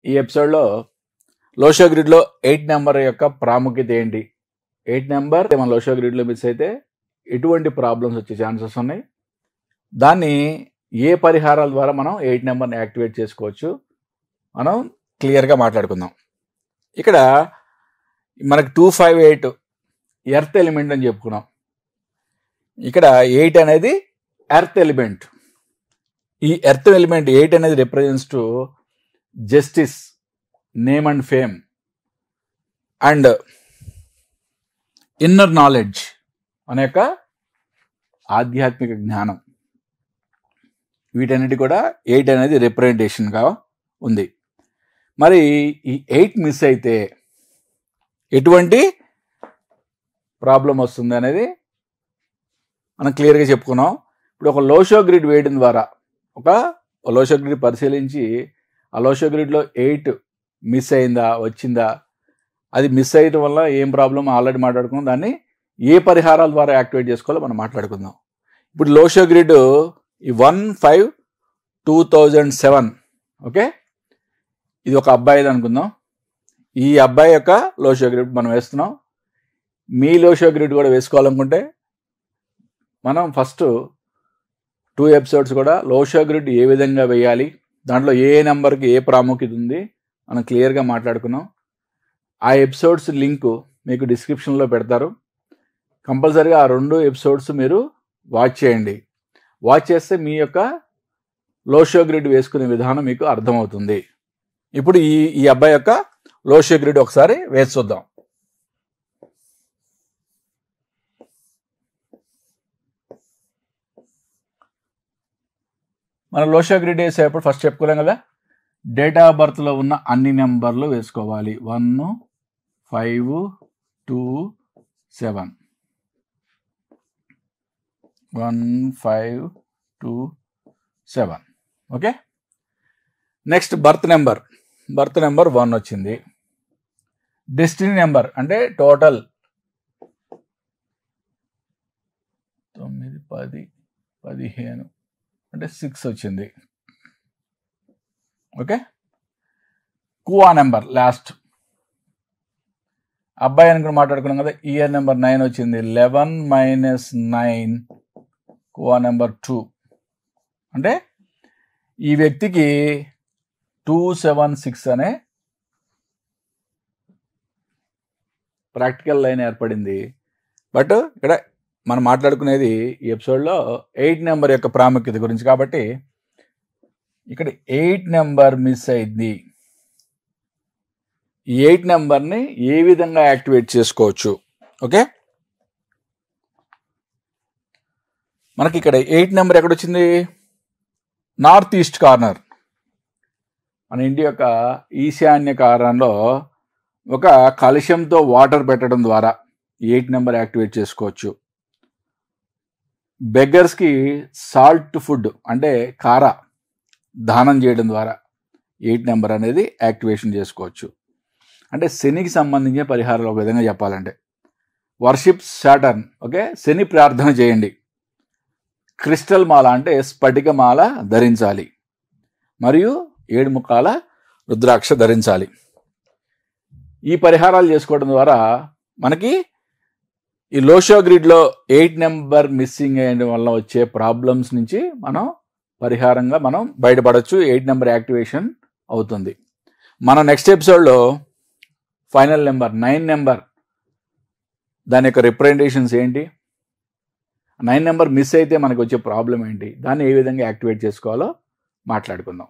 ఈ ఎపిసోడ్లో Lo Shu గ్రిడ్లో 8 number యొక్క ప్రాముఖ్యత ఏంటి, 8 నెంబర్ మన లోషో గ్రిడ్లో మిస్ అయితే ఎటువంటి ప్రాబ్లమ్స్ వచ్చే ఛాన్సెస్ ఉన్నాయి, దాన్ని ఏ పరిహారాల ద్వారా మనం 8 నెంబర్ని యాక్టివేట్ చేసుకోవచ్చు మనం క్లియర్గా మాట్లాడుకుందాం. ఇక్కడ మనకు 258 ఎర్త్ ఎలిమెంట్ అని చెప్పుకున్నాం. ఇక్కడ 8 అనేది ఎర్త్ ఎలిమెంట్. ఈ ఎర్త్ ఎలిమెంట్ 8 అనేది represents to justice, name and fame and inner knowledge అనే యొక్క ఆధ్యాత్మిక జ్ఞానం. వీటన్నిటి కూడా 8 అనేది రిప్రజెంటేషన్గా ఉంది. మరి ఈ 8 మిస్ అయితే ఎటువంటి ప్రాబ్లం వస్తుంది అనేది మనం క్లియర్గా చెప్పుకున్నాం. ఇప్పుడు ఒక లోషో గ్రిడ్ వేయడం ద్వారా, ఒక లోషో గ్రిడ్ పరిశీలించి ఆ లోషో గ్రిడ్లో 8 మిస్ అయిందా, వచ్చిందా, అది మిస్ అయ్యడం వల్ల ఏం ప్రాబ్లం ఆల్రెడీ మాట్లాడుకున్నాం. దాన్ని ఏ పరిహారాల ద్వారా యాక్టివేట్ చేసుకోవాలో మనం మాట్లాడుకుందాం. ఇప్పుడు లోషో గ్రిడ్ ఈ 1/5/2007, ఓకే, ఇది ఒక అబ్బాయిది అనుకుందాం. ఈ అబ్బాయి యొక్క లోషో గ్రిడ్ మనం వేస్తున్నాం. మీ లోషో గ్రిడ్ కూడా వేసుకోవాలనుకుంటే మనం ఫస్ట్ 2 ఎపిసోడ్స్ కూడా లోషో గ్రిడ్ ఏ విధంగా వేయాలి, దాంట్లో ఏ నెంబర్కి ఏ ప్రాముఖ్యత ఉంది మనం క్లియర్గా మాట్లాడుకున్నాం. ఆ ఎపిసోడ్స్ లింక్ మీకు డిస్క్రిప్షన్లో పెడతారు. కంపల్సరీగా ఆ 2 ఎపిసోడ్స్ మీరు వాచ్ చేయండి. వాచ్ చేస్తే మీ యొక్క లోషో గ్రిడ్ వేసుకునే విధానం మీకు అర్థమవుతుంది. ఇప్పుడు ఈ అబ్బాయి యొక్క లోషో గ్రిడ్ ఒకసారి వేసి చూద్దాం. మన లోషో గ్రిడ్ వేసేటప్పుడు ఫస్ట్ చెప్పుకోలేం కదా, డేట్ ఆఫ్ బర్త్లో ఉన్న అన్ని నెంబర్లు వేసుకోవాలి. 1, 5, 2, 7. 1, 5, 2, 7. ఓకే. నెక్స్ట్ బర్త్ నెంబర్ 1 వచ్చింది. డెస్టినీ నెంబర్ అంటే టోటల్ 9, 10, 15 అంటే 6 వచ్చింది. ఓకే. కువా నెంబర్ లాస్ట్ అబ్బాయి అని కూడా మాట్లాడుకున్నాం కదా, ఇయర్ నెంబర్ 9 వచ్చింది. 11 - 9 కువా నెంబర్ 2 అంటే ఈ వ్యక్తికి 276 అనే ప్రాక్టికల్ లైన్ ఏర్పడింది. బట్ ఇక్కడ మనం మాట్లాడుకునేది ఈ ఎపిసోడ్లో 8 నెంబర్ యొక్క ప్రాముఖ్యత గురించి. కాబట్టి ఇక్కడ 8 నెంబర్ మిస్ అయింది. ఈ 8 నెంబర్ని ఏ విధంగా యాక్టివేట్ చేసుకోవచ్చు? ఓకే, మనకి ఇక్కడ 8 నెంబర్ ఎక్కడొచ్చింది? నార్త్ ఈస్ట్ కార్నర్, మన ఇంటి యొక్క ఈశాన్య కార్నర్లో ఒక కలశంతో వాటర్ పెట్టడం ద్వారా 8 నెంబర్ యాక్టివేట్ చేసుకోవచ్చు. బెగ్గర్స్కి సాల్ట్ ఫుడ్ అంటే కార దానం చేయడం ద్వారా 8 నెంబర్ అనేది యాక్టివేషన్ చేసుకోవచ్చు. అంటే శనికి సంబంధించిన పరిహారాలు ఒక విధంగా చెప్పాలంటే వర్షిప్ సాటర్న్, ఓకే, శని ప్రార్థన చేయండి. క్రిస్టల్ మాల అంటే స్ఫటిక మాల ధరించాలి, మరియు 7 ముఖాల రుద్రాక్ష ధరించాలి. ఈ పరిహారాలు చేసుకోవడం ద్వారా మనకి ఈ లోషో గ్రిడ్లో 8 నెంబర్ మిస్సింగ్ అయ్యడం వల్ల వచ్చే ప్రాబ్లమ్స్ నుంచి మనం పరిహారంగా మనం బయటపడవచ్చు. 8 నెంబర్ యాక్టివేషన్ అవుతుంది. మన నెక్స్ట్ ఎపిసోడ్లో ఫైనల్ నెంబర్ 9 నెంబర్, దాని యొక్క రిప్రజెంటేషన్స్ ఏంటి, 9 నెంబర్ మిస్ అయితే మనకు వచ్చే ప్రాబ్లం ఏంటి, దాన్ని ఏ విధంగా యాక్టివేట్ చేసుకోవాలో మాట్లాడుకుందాం.